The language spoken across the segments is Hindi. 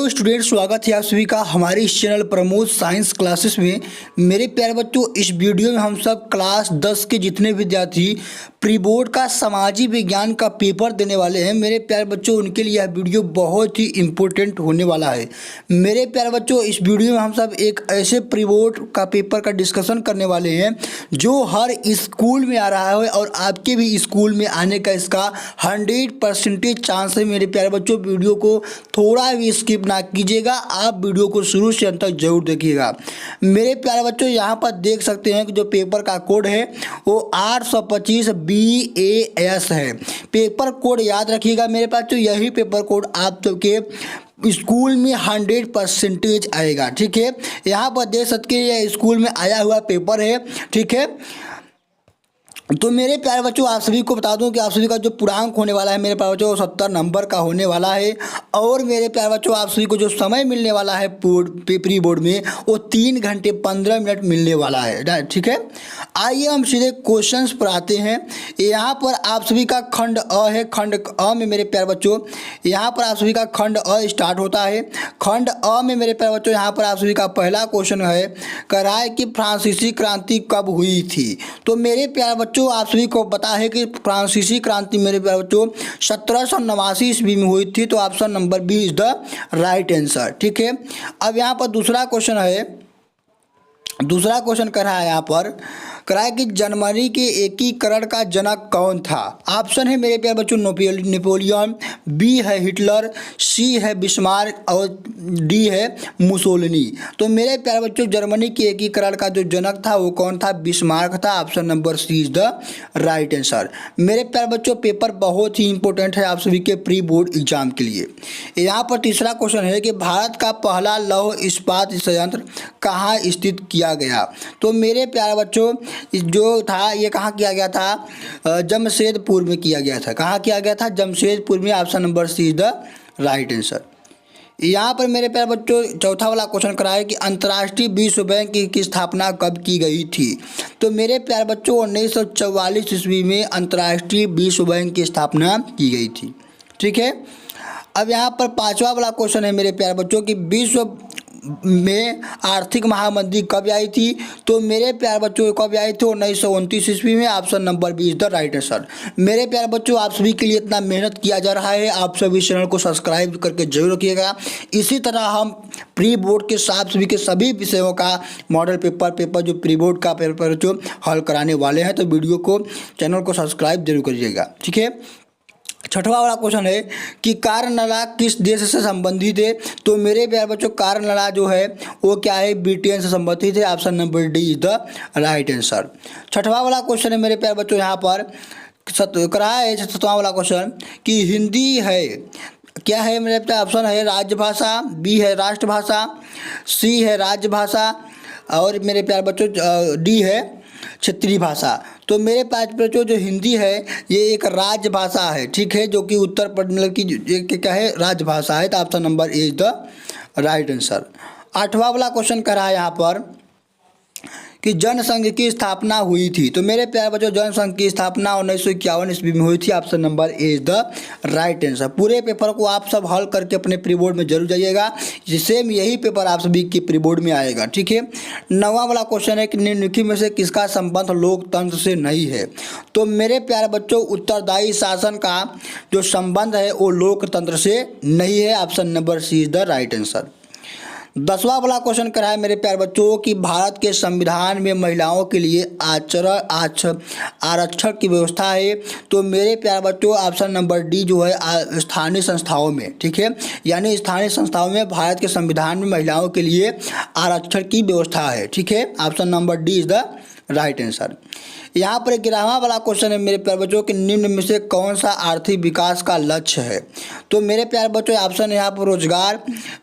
हेलो स्टूडेंट, स्वागत है आप सभी का हमारे इस चैनल प्रमोद साइंस क्लासेस में। मेरे प्यारे बच्चों, इस वीडियो में हम सब क्लास 10 के जितने विद्यार्थी प्री बोर्ड का सामाजिक विज्ञान का पेपर देने वाले हैं, मेरे प्यारे बच्चों उनके लिए यह वीडियो बहुत ही इम्पोर्टेंट होने वाला है। मेरे प्यारे बच्चों, इस वीडियो में हम सब एक ऐसे प्री बोर्ड का पेपर का डिस्कशन करने वाले हैं जो हर स्कूल में आ रहा है और आपके भी स्कूल में आने का इसका 100% चांस है। मेरे प्यारे बच्चों, वीडियो को थोड़ा भी स्किप ना कीजिएगा, आप वीडियो को शुरू से अंत तक जरूर देखिएगा। मेरे प्यारे बच्चों, यहाँ पर देख सकते हैं कि जो पेपर का कोड है वो 825 BAS है। पेपर कोड याद रखिएगा मेरे पास, तो यही पेपर कोड आप सबके स्कूल में 100% आएगा। ठीक है, यहाँ पर देख सकते हैं यह स्कूल में आया हुआ पेपर है। ठीक है, तो मेरे प्यारे बच्चों, आप सभी को बता दूं कि आप सभी का जो पूर्णांक होने वाला है मेरे प्यारे बच्चों 70 नंबर का होने वाला है। और मेरे प्यारे बच्चों, आप सभी को जो समय मिलने वाला है प्री बोर्ड में वो 3 घंटे 15 मिनट मिलने वाला है। ठीक है, आइए हम सीधे क्वेश्चंस पर आते हैं। यहाँ पर आप सभी का खंड अ है। खंड अ में मेरे प्यारे बच्चों, यहाँ पर आप सभी का खंड अ स्टार्ट होता है। खंड अ में मेरे प्यारे बच्चों, यहाँ पर आप सभी का पहला क्वेश्चन है, कह रहा है कि फ्रांसीसी क्रांति कब हुई थी। तो मेरे प्यारे बच्चों, आप सभी को पता है कि फ्रांसीसी क्रांति मेरे प्यारे बच्चों 1789 ईस्वी में हुई थी। तो option number B is the right answer. ठीक है, अब यहाँ पर दूसरा क्वेश्चन कर रहा है, यहाँ पर कह रहा है कि जर्मनी के एकीकरण का जनक कौन था। ऑप्शन है मेरे प्यारे बच्चों नेपोलियन, बी है हिटलर, सी है बिस्मार्क और डी है मुसोलिनी। तो मेरे प्यारे बच्चों, जर्मनी के एकीकरण का जो जनक था वो कौन था, बिस्मार्क था। Option number C is the right answer. मेरे प्यारे बच्चों, पेपर बहुत ही इंपॉर्टेंट है आप सभी के प्री बोर्ड एग्जाम के लिए। यहाँ पर तीसरा क्वेश्चन है कि भारत का पहला लौह इस्पात संयंत्र कहाँ स्थित किया गया। तो मेरे प्यारे बच्चों, जो था ये कहाँ किया गया था, जमशेदपुर में किया गया था। कहाँ किया गया था, जमशेदपुर में। Option number C is the right answer. यहाँ पर मेरे प्यारे बच्चों चौथा वाला क्वेश्चन करा है कि अंतर्राष्ट्रीय विश्व बैंक की स्थापना कब की गई थी। तो मेरे प्यारे बच्चों 1944 ईस्वी में अंतर्राष्ट्रीय विश्व बैंक की स्थापना की गई थी। ठीक है, अब यहाँ पर पांचवा वाला क्वेश्चन है मेरे प्यारे बच्चों कि विश्व में आर्थिक महामंदी कब आई थी। तो मेरे प्यारे बच्चों कब आई थी, 1929 ईस्वी में। Option number B is the right answer. मेरे प्यारे बच्चों, आप सभी के लिए इतना मेहनत किया जा रहा है, आप सभी चैनल को सब्सक्राइब करके जरूर रखिएगा। इसी तरह हम प्री बोर्ड के साथ सभी के सभी विषयों का मॉडल पेपर जो प्री बोर्ड का पेपर जो हल कराने वाले हैं, तो वीडियो को चैनल को सब्सक्राइब जरूर करिएगा। ठीक है, छठवां वाला क्वेश्चन है कि कार्यनला किस देश से संबंधित है। तो मेरे प्यारे बच्चों, कार्यनला जो है वो क्या है, ब्रिटेन से संबंधित है। Option number D is the right answer. छठवां वाला क्वेश्चन है मेरे प्यारे बच्चों, यहाँ पर करा है छठवां वाला क्वेश्चन कि हिंदी है क्या है मेरे प्यारे। ऑप्शन है राजभाषा, बी है राष्ट्रभाषा, सी है राजभाषा और मेरे प्यारे बच्चों डी है क्षेत्रीय भाषा। तो मेरे पास बच्चों जो हिंदी है ये एक राजभाषा है। ठीक है, जो कि उत्तर प्रदेश मतलब की क्या है, राजभाषा है। तो option number A is the right answer. आठवां वाला क्वेश्चन कर रहा है यहाँ पर कि जनसंघ की स्थापना हुई थी। तो मेरे प्यारे बच्चों, जनसंघ की स्थापना 1951 ईस्वी में हुई थी। Option number A is the right answer. पूरे पेपर को आप सब हल करके अपने प्री बोर्ड में जरूर जाइएगा, सेम यही पेपर आप सभी के प्री बोर्ड में आएगा। ठीक है, नौवां वाला क्वेश्चन है कि निम्नलिखित में से किसका संबंध लोकतंत्र से नहीं है। तो मेरे प्यारे बच्चों, उत्तरदायी शासन का जो संबंध है वो लोकतंत्र से नहीं है। Option number C is the right answer. 10वां वाला क्वेश्चन करा है मेरे प्यारे बच्चों कि भारत के संविधान में महिलाओं के लिए आरक्षण की व्यवस्था है। तो मेरे प्यारे बच्चों ऑप्शन नंबर डी जो है स्थानीय संस्थाओं में। ठीक है, यानी स्थानीय संस्थाओं में भारत के संविधान में महिलाओं के लिए आरक्षण की व्यवस्था है। ठीक है, option number D is the right answer. यहाँ पर 11वां वाला क्वेश्चन है मेरे प्यारे बच्चों कि निम्न में से कौन सा आर्थिक विकास का लक्ष्य है। तो मेरे प्यारे बच्चों ऑप्शन है यहाँ पर रोजगार,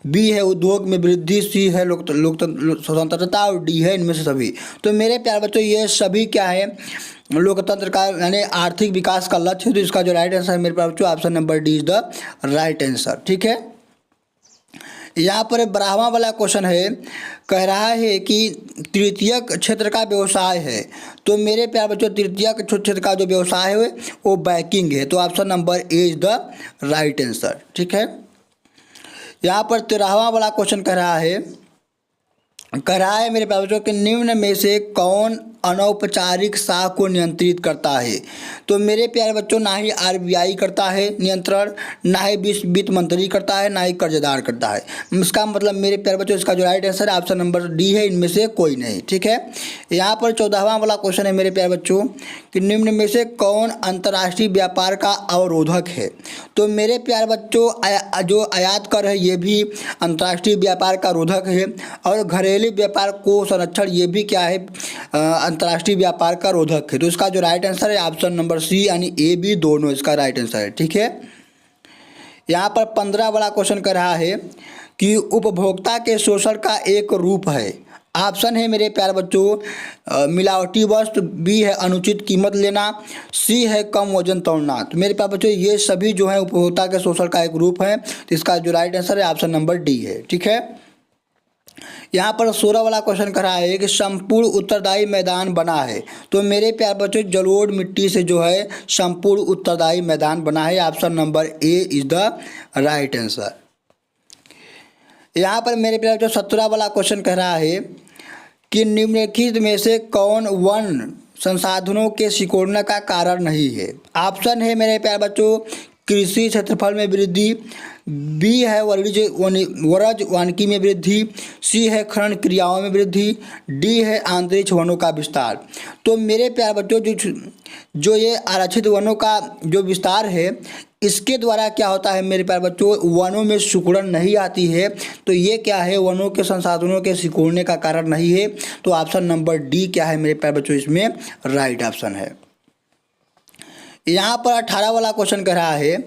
बी है उद्योग में वृद्धि, सी है लोकतंत्र स्वतंत्रता और डी है इनमें से सभी। तो मेरे प्यारे बच्चों ये सभी क्या है, लोकतंत्र का यानी आर्थिक विकास का लक्ष्य है। तो इसका जो राइट आंसर है मेरे प्यारे बच्चों option number D is the right answer. ठीक है, यहाँ पर 12वां वाला क्वेश्चन है, कह रहा है कि तृतीयक क्षेत्र का व्यवसाय है। तो मेरे प्यारे बच्चों तृतीयक क्षेत्र का जो व्यवसाय है वो बैंकिंग है। तो option number A is the right answer. ठीक है, यहाँ पर 13वां वाला क्वेश्चन कह रहा है मेरे प्यारे बच्चों कि निम्न में से कौन अनौपचारिक साख को नियंत्रित करता है। तो मेरे प्यारे बच्चों, ना ही आरबीआई करता है नियंत्रण, ना ही वित्त मंत्री करता है, ना ही कर्जदार करता है। इसका मतलब मेरे प्यारे बच्चों, इसका जो राइट आंसर है ऑप्शन नंबर डी है, इनमें से कोई नहीं। ठीक है। यहाँ पर 14वां वाला क्वेश्चन है मेरे प्यारे बच्चों कि निम्न में से कौन अंतर्राष्ट्रीय व्यापार का अवरोधक है। तो मेरे प्यारे बच्चों, जो आयात कर है ये भी अंतर्राष्ट्रीय व्यापार का रोधक है, और घरेलू व्यापार को संरक्षण ये भी क्या है, अंतर्राष्ट्रीय व्यापार का रोधक है। तो इसका जो राइट आंसर है ऑप्शन नंबर सी यानी ए बी दोनों इसका राइट आंसर है। ठीक है। यहाँ पर 15 वाला क्वेश्चन कर रहा है कि उपभोक्ता के शोषण का एक रूप है। ऑप्शन है मेरे प्यारे बच्चों मिलावटी वस्तु, बी है अनुचित कीमत लेना, सी है कम वजन तोड़ना। तो मेरे प्यारे बच्चों, ये सभी जो है उपभोक्ता के शोषण का एक रूप है। तो इसका जो राइट आंसर है ऑप्शन नंबर डी है। ठीक है। यहाँ पर 16 वाला क्वेश्चन कर रहा है कि संपूर्ण उत्तरदायी मैदान बना है। तो मेरे प्यारे बच्चों, जलोढ़ मिट्टी से जो है संपूर्ण उत्तरदायी मैदान बना है। Option number A is the right answer. यहाँ पर मेरे प्यारे बच्चों 17 वाला क्वेश्चन कह रहा है कि निम्नलिखित में से कौन वन संसाधनों के सिकुड़ने का कारण नहीं है। ऑप्शन है मेरे प्यारे बच्चों कृषि क्षेत्रफल में वृद्धि, बी है वरज वानिकी में वृद्धि, सी है खनन क्रियाओं में वृद्धि, डी है आंतरिक वनों का विस्तार। तो मेरे प्यारे बच्चों, जो ये आरक्षित वनों का जो विस्तार है, इसके द्वारा क्या होता है मेरे प्यारे बच्चों, वनों में सिकुड़न नहीं आती है। तो ये क्या है, वनों के संसाधनों के सिकुड़ने का कारण नहीं है। तो ऑप्शन नंबर डी क्या है मेरे प्यारे बच्चों, इसमें राइट ऑप्शन है। यहाँ पर 18 वाला क्वेश्चन कह रहा है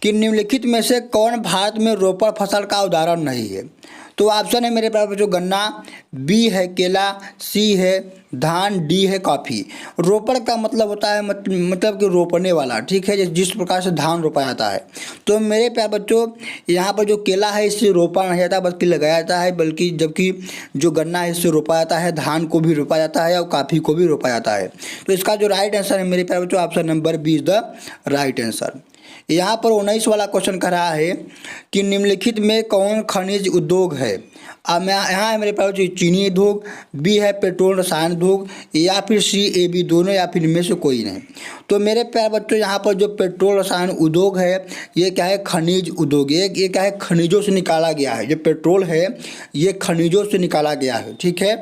कि निम्नलिखित में से कौन भारत में रोपण फसल का उदाहरण नहीं है। तो ऑप्शन है मेरे पास जो गन्ना, बी है केला, सी है धान, डी है कॉफ़ी। रोपण का मतलब होता है मतलब कि रोपने वाला। ठीक है। जिस प्रकार से धान रोपा जाता है। तो मेरे प्यारे बच्चों, यहाँ पर जो केला है इससे रोपा नहीं जाता बल्कि लगाया जाता है, बल्कि जबकि जो गन्ना है इससे रोपा जाता है, धान को भी रोपा जाता है और कॉफ़ी को भी रोपा जाता है। तो इसका जो राइट आंसर है मेरे प्यारे बच्चों option number B is the right answer. यहाँ पर 19 वाला क्वेश्चन कर रहा है कि निम्नलिखित में कौन खनिज उद्योग है। अब यहाँ है मेरे पास चीनी उद्योग, बी है पेट्रोल रसायन उद्योग, या फिर सी ए बी दोनों, या फिर इनमें से कोई नहीं। तो मेरे प्यारे बच्चों, यहाँ पर जो पेट्रोल रसायन उद्योग है ये क्या है, खनिज उद्योग। ये क्या है, खनिजों से निकाला गया है। जो पेट्रोल है ये खनिजों से निकाला गया है। ठीक है।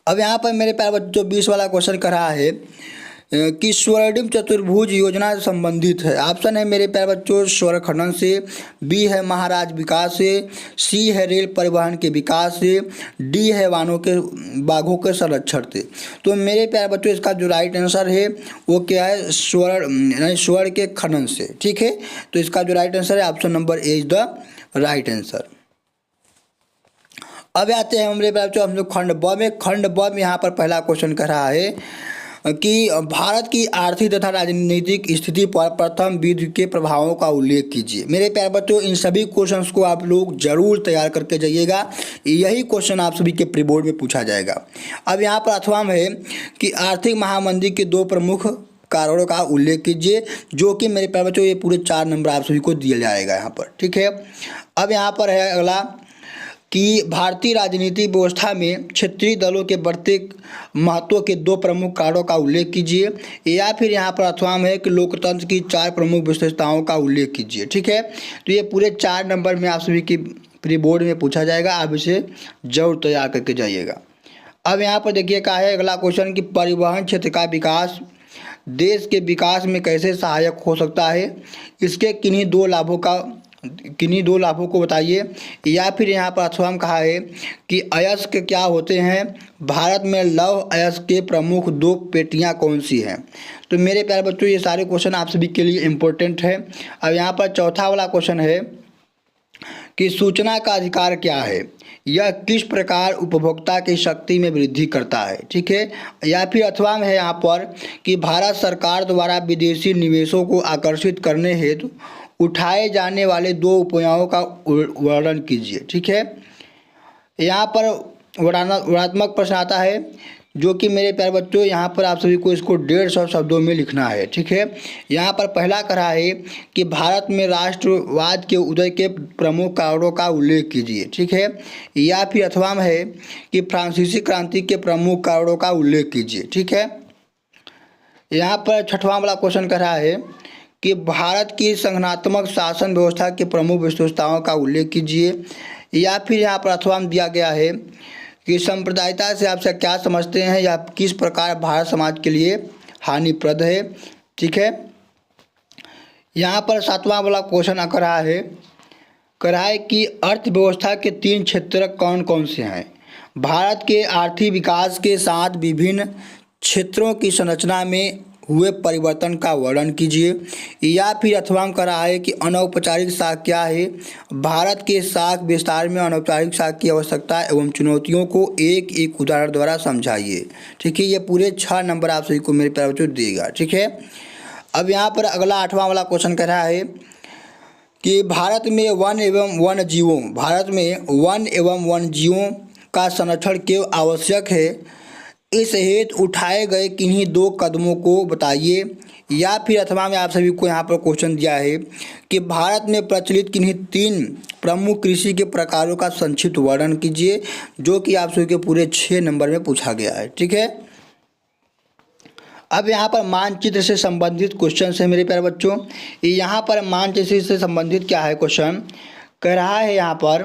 अब यहाँ पर मेरे प्यारे बच्चों 20 वाला क्वेश्चन कर रहा है कि स्वर्णिम चतुर्भुज योजना से संबंधित है। ऑप्शन है मेरे प्यारे बच्चों स्वर्ग खनन से, बी है महाराज विकास से, सी है रेल परिवहन के विकास से, डी है बाघों के संरक्षण से। तो मेरे प्यारे बच्चों इसका जो राइट आंसर है वो क्या है, स्वर्ण के खनन से। ठीक है। तो इसका जो राइट आंसर है option number A is the right answer. अब आते हैं मेरे प्यारे बच्चों हम लोग खंड ब में यहाँ पर पहला क्वेश्चन कर रहा है कि भारत की आर्थिक तथा राजनीतिक स्थिति पर प्रथम विश्व के प्रभावों का उल्लेख कीजिए। मेरे प्यारे बच्चों इन सभी क्वेश्चंस को आप लोग जरूर तैयार करके जाइएगा। यही क्वेश्चन आप सभी के प्री बोर्ड में पूछा जाएगा। अब यहाँ पर प्रथम है कि आर्थिक महामंदी के 2 प्रमुख कारणों का उल्लेख कीजिए, जो कि मेरे प्यारे बच्चों ये पूरे 4 नंबर आप सभी को दिया जाएगा यहाँ पर। ठीक है। अब यहाँ पर है अगला कि भारतीय राजनीतिक व्यवस्था में क्षेत्रीय दलों के बढ़ते महत्व के 2 प्रमुख कारणों का उल्लेख कीजिए, या फिर यहाँ पर अथवा है कि लोकतंत्र की 4 प्रमुख विशेषताओं का उल्लेख कीजिए। ठीक है। तो ये पूरे 4 नंबर में आप सभी की प्री बोर्ड में पूछा जाएगा। आप इसे जरूर तैयार करके जाइएगा। अब यहाँ पर देखिए क्या है अगला क्वेश्चन कि परिवहन क्षेत्र का विकास देश के विकास में कैसे सहायक हो सकता है, इसके किन्हीं दो लाभों को बताइए। या फिर यहाँ पर अथवा कहा है कि अयस्क क्या होते हैं, भारत में लौह अयस्क के प्रमुख 2 पेटियाँ कौन सी हैं। तो मेरे प्यारे बच्चों ये सारे क्वेश्चन आप सभी के लिए इम्पोर्टेंट है। अब यहाँ पर चौथा वाला क्वेश्चन है कि सूचना का अधिकार क्या है, यह किस प्रकार उपभोक्ता की शक्ति में वृद्धि करता है। ठीक है। या फिर अथवा में है यहाँ पर कि भारत सरकार द्वारा विदेशी निवेशों को आकर्षित करने हेतु उठाए जाने वाले 2 उपायों का वर्णन कीजिए। ठीक है। यहाँ पर वर्णनात्मक प्रश्न आता है जो कि मेरे प्यारे बच्चों यहाँ पर आप सभी को इसको 150 शब्दों में लिखना है। ठीक है, यहाँ पर पहला करा है कि भारत में राष्ट्रवाद के उदय के प्रमुख कारणों का उल्लेख कीजिए। ठीक है, या फिर अथवा में है कि फ्रांसीसी क्रांति के प्रमुख कारणों का उल्लेख कीजिए। ठीक है, यहाँ पर छठवां वाला क्वेश्चन कर रहा है कि भारत की संगठनात्मक शासन व्यवस्था की प्रमुख विशेषताओं का उल्लेख कीजिए। या फिर यहाँ पर अथवा में दिया गया है कि सांप्रदायिकता से आप क्या समझते हैं या किस प्रकार भारत समाज के लिए हानिप्रद है। ठीक है, यहाँ पर सातवां वाला क्वेश्चन कर रहा है कि अर्थव्यवस्था के 3 क्षेत्र कौन कौन से हैं। भारत के आर्थिक विकास के साथ विभिन्न क्षेत्रों की संरचना में हुए परिवर्तन का वर्णन कीजिए। या फिर अथवा कर रहा है कि अनौपचारिक शाख क्या है। भारत के शाख विस्तार में अनौपचारिक शाख की आवश्यकता एवं चुनौतियों को एक एक उदाहरण द्वारा समझाइए। ठीक है, ये पूरे 6 नंबर आप सभी को मेरे प्यारे बच्चों देगा। ठीक है, अब यहाँ पर अगला 8वां वाला क्वेश्चन कह रहा है कि भारत में वन एवं वन्य जीवों का संरक्षण क्यों आवश्यक है, इस हेतु उठाए गए किन्हीं 2 कदमों को बताइए। या फिर अथवा में आप सभी को यहाँ पर क्वेश्चन दिया है कि भारत में प्रचलित किन्हीं 3 प्रमुख कृषि के प्रकारों का संक्षिप्त वर्णन कीजिए, जो कि आप सभी के पूरे 6 नंबर में पूछा गया है। ठीक है, अब यहाँ पर मानचित्र से संबंधित क्वेश्चन है मेरे प्यारे बच्चों। यहाँ पर मानचित्र से संबंधित क्या है क्वेश्चन कह रहा है, यहाँ पर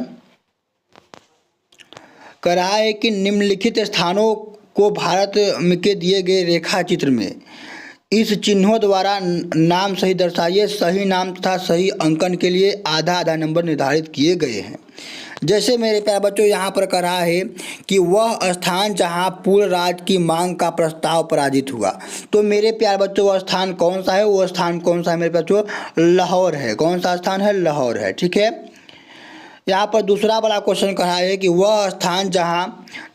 कह रहा है कि निम्नलिखित स्थानों को भारत के दिए गए रेखा चित्र में इस चिन्हों द्वारा नाम सही दर्शाइए। सही नाम तथा सही अंकन के लिए आधा नंबर निर्धारित किए गए हैं। जैसे मेरे प्यारे बच्चों यहाँ पर कह रहा है कि वह स्थान जहाँ पूर्ण राज्य की मांग का प्रस्ताव पराजित हुआ, तो मेरे प्यारे बच्चों वह स्थान कौन सा है, वो स्थान कौन सा है मेरे बच्चों, लाहौर है। कौन सा स्थान है, लाहौर है। ठीक है, यहाँ पर दूसरा वाला क्वेश्चन कहा है कि वह स्थान जहां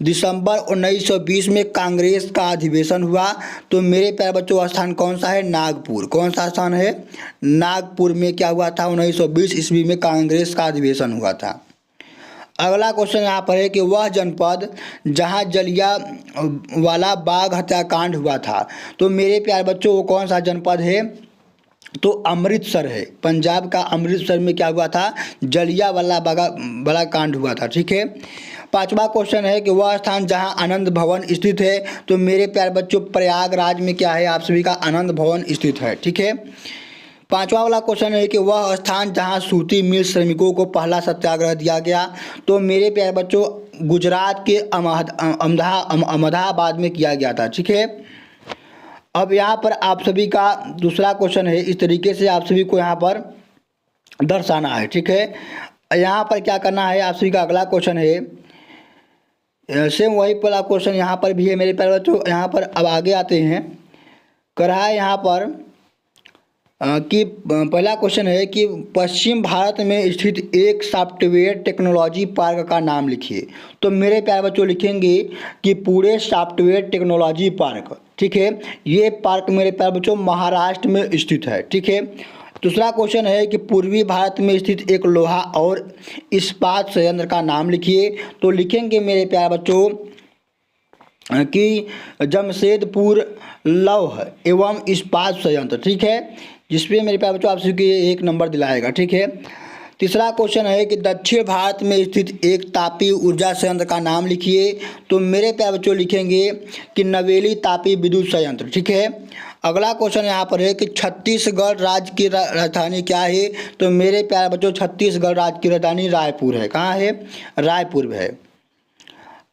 दिसंबर 1920 में कांग्रेस का अधिवेशन हुआ, तो मेरे प्यारे बच्चों वह स्थान कौन सा है, नागपुर। कौन सा स्थान है, नागपुर में क्या हुआ था, 1920 ईस्वी में कांग्रेस का अधिवेशन हुआ था। अगला क्वेश्चन यहाँ पर है कि वह जनपद जहाँ जलियांवाला बाग हत्याकांड हुआ था, तो मेरे प्यारे बच्चों वो कौन सा जनपद है, तो अमृतसर है। पंजाब का अमृतसर में क्या हुआ था, जलियांवाला बाग कांड हुआ था। ठीक है, 5वां क्वेश्चन है कि वह स्थान जहां आनंद भवन स्थित है, तो मेरे प्यारे बच्चों प्रयागराज में क्या है, आप सभी का आनंद भवन स्थित है। ठीक है, 5वां वाला क्वेश्चन है कि वह स्थान जहां सूती मिल श्रमिकों को पहला सत्याग्रह दिया गया, तो मेरे प्यारे बच्चों गुजरात के अहमदाबाद में किया गया था। ठीक है, अब यहाँ पर आप सभी का दूसरा क्वेश्चन है, इस तरीके से आप सभी को यहाँ पर दर्शाना है। ठीक है, यहाँ पर क्या करना है, आप सभी का अगला क्वेश्चन है सेम वही पहला क्वेश्चन यहाँ पर भी है मेरे प्यारे बच्चों। यहाँ पर अब आगे आते हैं, कर रहा है यहाँ पर कि पहला क्वेश्चन है कि पश्चिम भारत में स्थित एक सॉफ्टवेयर टेक्नोलॉजी पार्क का नाम लिखिए। तो मेरे प्यारे बच्चों लिखेंगे कि पूरे सॉफ्टवेयर टेक्नोलॉजी पार्क। ठीक है, ये पार्क मेरे प्यारे बच्चों महाराष्ट्र में स्थित है। ठीक है, दूसरा क्वेश्चन है कि पूर्वी भारत में स्थित एक लोहा और इस्पात संयंत्र का नाम लिखिए। तो लिखेंगे मेरे प्यारे बच्चों कि जमशेदपुर लौह एवं इस्पात संयंत्र। ठीक है, जिसपे मेरे प्यारे बच्चों आप सभी को 1 नंबर दिलाएगा। ठीक है, तीसरा क्वेश्चन है कि दक्षिण भारत में स्थित एक तापीय ऊर्जा संयंत्र का नाम लिखिए। तो मेरे प्यारे बच्चों लिखेंगे कि नवेली तापीय विद्युत संयंत्र। ठीक है, अगला क्वेश्चन यहाँ पर है कि छत्तीसगढ़ राज्य की राजधानी क्या है। तो मेरे प्यारे बच्चों छत्तीसगढ़ राज्य की राजधानी रायपुर है। कहाँ है, रायपुर में है।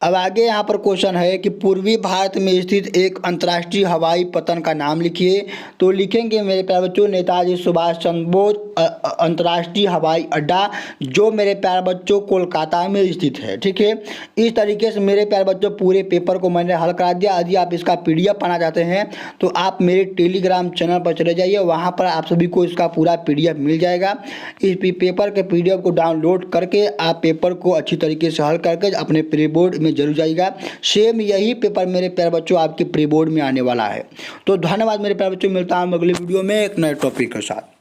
अब आगे यहाँ पर क्वेश्चन है कि पूर्वी भारत में स्थित एक अंतर्राष्ट्रीय हवाई पतन का नाम लिखिए। तो लिखेंगे मेरे प्यारे बच्चों नेताजी सुभाष चंद्र बोस अंतर्राष्ट्रीय हवाई अड्डा, जो मेरे प्यारे बच्चों कोलकाता में स्थित है। ठीक है, इस तरीके से मेरे प्यारे बच्चों पूरे पेपर को मैंने हल करा दिया। यदि आप इसका PDF पाना चाहते हैं तो आप मेरे टेलीग्राम चैनल पर चले जाइए, वहाँ पर आप सभी को इसका पूरा PDF मिल जाएगा। इस पेपर के PDF को डाउनलोड करके आप पेपर को अच्छी तरीके से हल करके अपने प्री बोर्ड में जरूर जाइएगा। सेम यही पेपर मेरे प्यारे बच्चों आपके प्री बोर्ड में आने वाला है। तो धन्यवाद मेरे प्यारे बच्चों, मिलता हूं अगले वीडियो में एक नए टॉपिक के साथ।